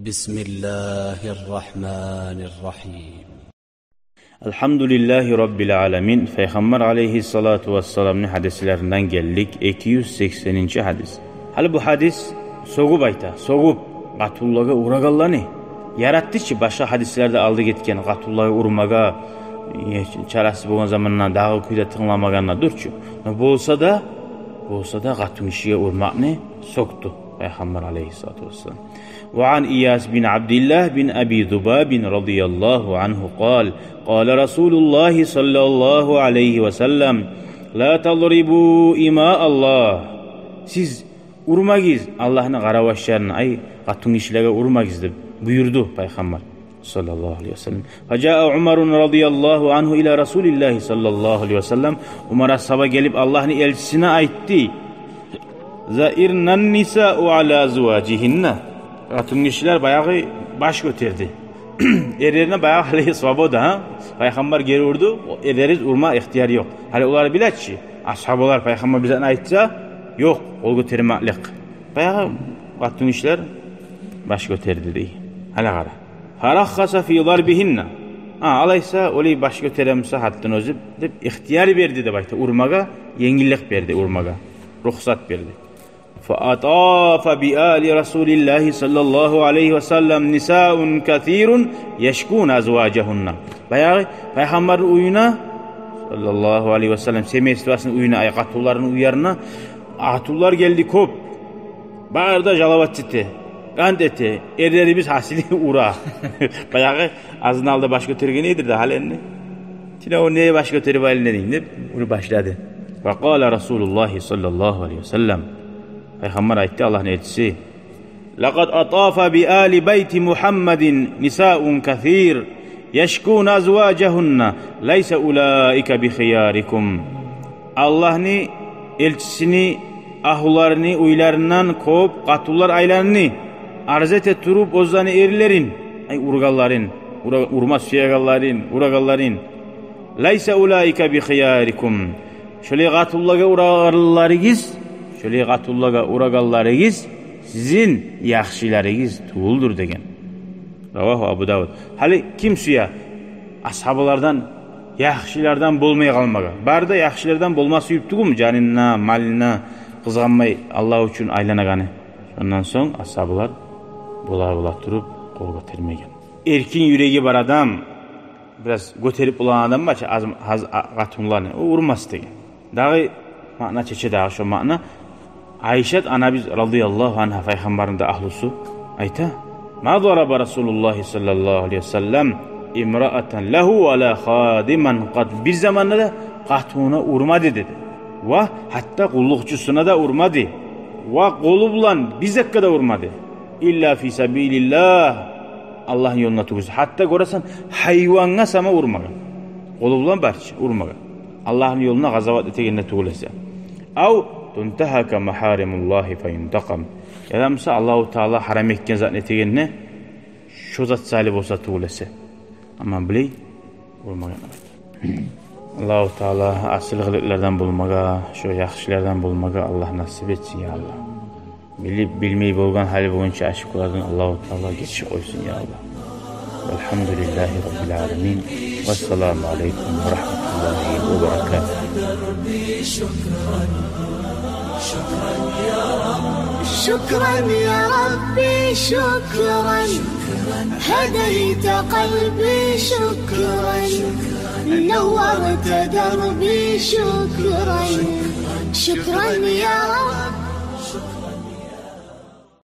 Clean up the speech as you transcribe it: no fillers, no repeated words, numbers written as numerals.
بسم الله الرحمن الرحيم Elhamdülillahi Rabbil Alemin. Peygamber aleyhissalatu vesselam'ın hadislerinden geldik. 280. hadis. Hali bu hadis soğup ayta, soğup Gatullah'a uğragallarını yarattı ki başka hadislerde aldı gitken Gatullah'a urmaga çarası boğan zamanla dağı kuyda tınlamagana durçu. Bolsa da Gatun işiye urmağını soktu Peygamber aleyhissalatu vesselam. وعن إياس بن عبد الله بن أبي ذباب رضي الله عنه قال قال رسول الله صلى الله عليه وسلم لا تضربوا إماء الله siz urmagiz Allah'ın qaravaşlarını ay qatun işlərə urmagiz deb buyurdu Peygamber sallallahu aleyhi ve sellem. Faca'a Umar radıyallahu anhu ila Resulillah sallallahu aleyhi ve sellem. Umar ashaba gelip Allah'ın elçisine aytdı. Zairnan nisa'u ala zuvacihinna. Qatun kişiler bayağı baş götürdü. Erlerine bayağı hali svoboda ha. Peygamber geri urdu. Erleriz urma ihtiyarı yok. Hali onları bilet ki ashabalar Peygamber bize aytsa yok. Ol götürmeklik. Bayağı qatun kişiler baş götürdü dey. Hali qara. Farakhasa fi darbihinna. Alaysa oli baş götüremse hattın özüp deb ihtiyar verdi de bayta urmaga yengillik verdi urmaga. Ruhsat verdi. فأطاف بآل رسول الله صلى الله عليه وسلم نساء كثير يشكون أزواجهن. Bayağı Peygamberin uyuna sallallahu aleyhi ve sellem semestvasının uyuna ayaqatulların uyarına atullar geldi kop. Bağırda jalavat çıktı. Gant eti. Erlerimiz hasili ura. Bayağı azını aldı baş götürge nedir de halenini. Şimdi o neye baş götürüp haline deyip onu başladı. Ve kâle Resulullah sallallahu aleyhi ve sellem. Peygamber aytti Allah'ın elçisi. Laqad atafa bi ali beyti Muhammedin nisa'un kathir yeşkun azvacahunna leysa ulaika bi khiyarikum. Allah'ın elçisini ahullarını uylarından kop qatullar aylarını arzet etturup ozanı erlerin ay urgalların urma uragalların leysa ulaika bi khiyarikum. Şöyle qatullaga uragallarınız şöyle Gatullah'a uragallarınız sizin yaxşilarınız tuğuldur degen. Ravahu Abu Davud. Hali kim suya ashabalardan yaxşilardan bolmay kalmaga. Barda yaxşilardan bolması yüptügüm canına, malına kızganmay Allah üçün aylanagаны. Ondan soň ashabalar bola turup kol götermegen. Erkin yüreği bar adam biraz göterip ulan adam baça az Gatunlarını urmas degen. Dağı makna çeçe dağı şu makna Ayşe anabiz radıyallahu anha Peygamberin de ahlusu ayta ma daraba Resulullah sallallahu aleyhi ve sellem imra'atan lehu ve la khadiman qad bir zamanda da qatuna urmadı dedi. Ve hatta kullukçusuna da urmadı. Ve kolu bulan bizekka da urmadı. İlla fi sabilillah Allah'ın yoluna tuğuz. Hatta göresen hayvana sama urmagan. Kolu bulan barçı urmagan. Allah'ın yoluna gazavat eteğine tuğulese. Av tuntahaka maharimullahi feyintakam. Yadamsa Allahu Teala haram etken zat eteğine şu zat salib olsa tuğulese. Ama biley olmagan. Allahu Teala asılgılıklardan bulmaga, şu yaxşilerden bulmaga Allah nasip etsin ya Allah. Bilip bilmeyi bolgan hali boyunca aşıklardan Allahu Teala geçiş koysun ya Allah. Elhamdülillahi Rabbil Alemin. Vesselamu aleyküm ve rahmetullahi ve berekatuhu. شكرا يا ربي شكرا هديت قلبي شكرا نورت دربي شكرا شكرا يا رب